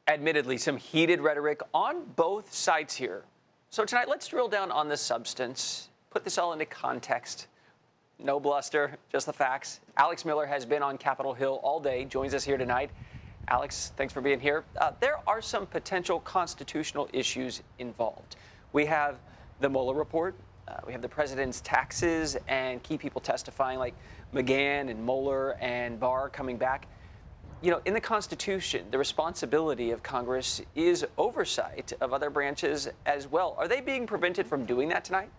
Admittedly, some heated rhetoric on both sides here. So tonight, let's drill down on the substance, put this all into context. No bluster, just the facts. Alex Miller has been on Capitol Hill all day, joins us here tonight. Alex, thanks for being here. There are some potential constitutional issues involved. We have the Mueller report. We have the president's taxes and key people testifying like McGahn and Mueller and Barr coming back. You know, in the Constitution, the responsibility of Congress is oversight of other branches as well. Are they being prevented from doing that tonight?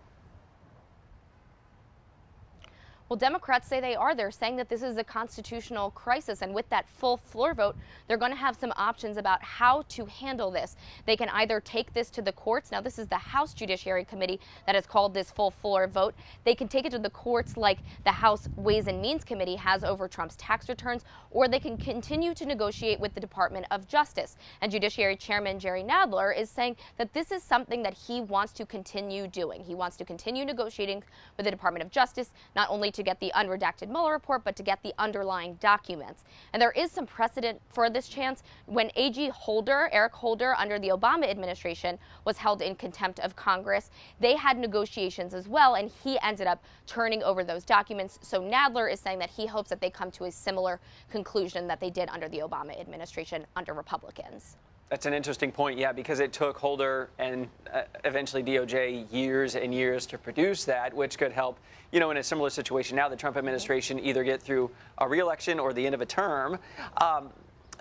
Well, Democrats say they are. They're saying that this is a constitutional crisis, and with that full floor vote, they're going to have some options about how to handle this. They can either take this to the courts. Now, this is the House Judiciary Committee that has called this full floor vote. They can take it to the courts like the House Ways and Means Committee has over Trump's tax returns, or they can continue to negotiate with the Department of Justice. And Judiciary Chairman Jerry Nadler is saying that this is something that he wants to continue doing. He wants to continue negotiating with the Department of Justice, not only to get the unredacted Mueller report, but to get the underlying documents. And there is some precedent for this chance. When AG Holder, Eric Holder, under the Obama administration, was held in contempt of Congress, they had negotiations as well, and he ended up turning over those documents. So Nadler is saying that he hopes that they come to a similar conclusion that they did under the Obama administration under Republicans. That's an interesting point, yeah, because it took Holder and eventually DOJ years and years to produce that, which could help, you know, in a similar situation now, the Trump administration either get through a re-election or the end of a term.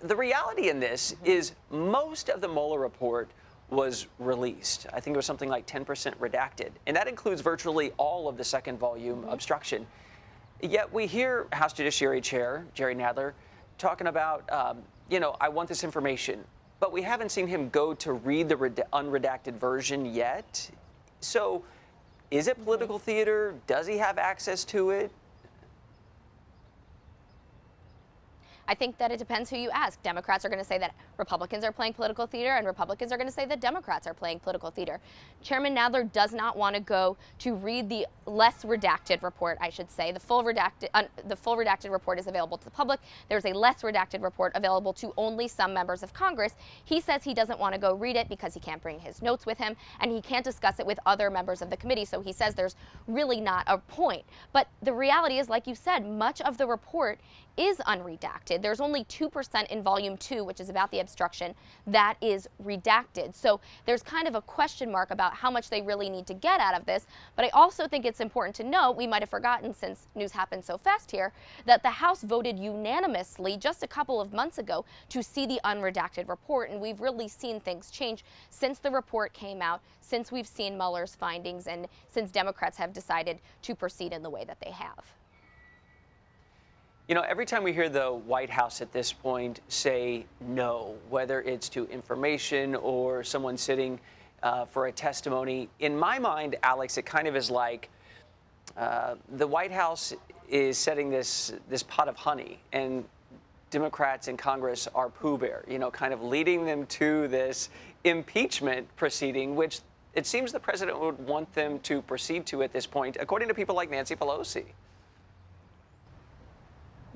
The reality in this is most of the Mueller report was released. I think it was something like 10% redacted, and that includes virtually all of the second volume obstruction. Yet we hear House Judiciary Chair Jerry Nadler talking about, you know, I want this information. But we haven't seen him go to read the unredacted version yet. So is it political theater? Does he have access to it? I think that it depends who you ask. Democrats are going to say that Republicans are playing political theater, and Republicans are going to say that Democrats are playing political theater. Chairman Nadler does not want to go to read the less redacted report, I should say. The full redacted report is available to the public. There's a less redacted report available to only some members of Congress. He says he doesn't want to go read it because he can't bring his notes with him, and he can't discuss it with other members of the committee. So he says there's really not a point. But the reality is, like you said, much of the report is unredacted. There's only 2% in volume 2, which is about the obstruction, that is redacted. So there's kind of a question mark about how much they really need to get out of this. But I also think it's important to note, we might have forgotten since news happened so fast here, that the House voted unanimously just a couple of months ago to see the unredacted report. And we've really seen things change since the report came out, since we've seen Mueller's findings, and since Democrats have decided to proceed in the way that they have. You know, every time we hear the White House at this point say no, whether it's to information or someone sitting for a testimony, in my mind, Alex, it kind of is like the White House is setting this pot of honey, and Democrats in Congress are Pooh Bear, you know, kind of leading them to this impeachment proceeding, which it seems the president would want them to proceed to at this point, according to people like Nancy Pelosi.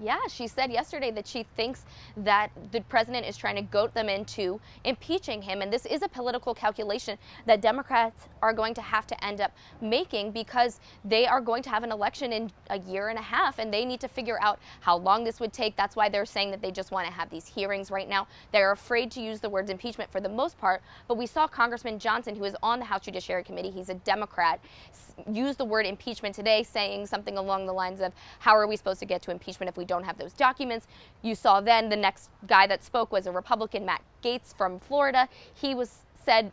Yeah, she said yesterday that she thinks that the president is trying to goad them into impeaching him. And this is a political calculation that Democrats are going to have to end up making, because they are going to have an election in a year and a half, and they need to figure out how long this would take. That's why they're saying that they just want to have these hearings right now. They're afraid to use the words impeachment for the most part. But we saw Congressman Johnson, who is on the House Judiciary Committee, he's a Democrat, use the word impeachment today, saying something along the lines of, how are we supposed to get to impeachment if we don't have those documents? You saw then the next guy that spoke was a Republican, Matt Gaetz from Florida. He said,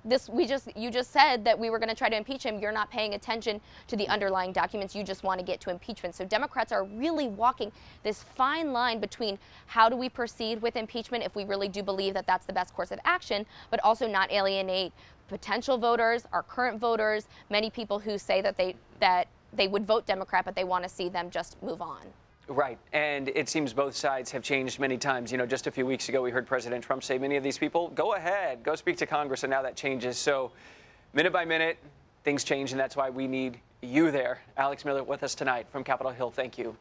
you just said that we were going to try to impeach him. You're not paying attention to the underlying documents. You just want to get to impeachment. So Democrats are really walking this fine line between how do we proceed with impeachment if we really do believe that that's the best course of action, but also not alienate potential voters, our current voters, many people who say that they would vote Democrat, but they want to see them just move on. Right. And it seems both sides have changed many times. You know, just a few weeks ago, we heard President Trump say many of these people, go ahead, go speak to Congress. And now that changes. So minute by minute, things change. And that's why we need you there. Alex Miller with us tonight from Capitol Hill. Thank you.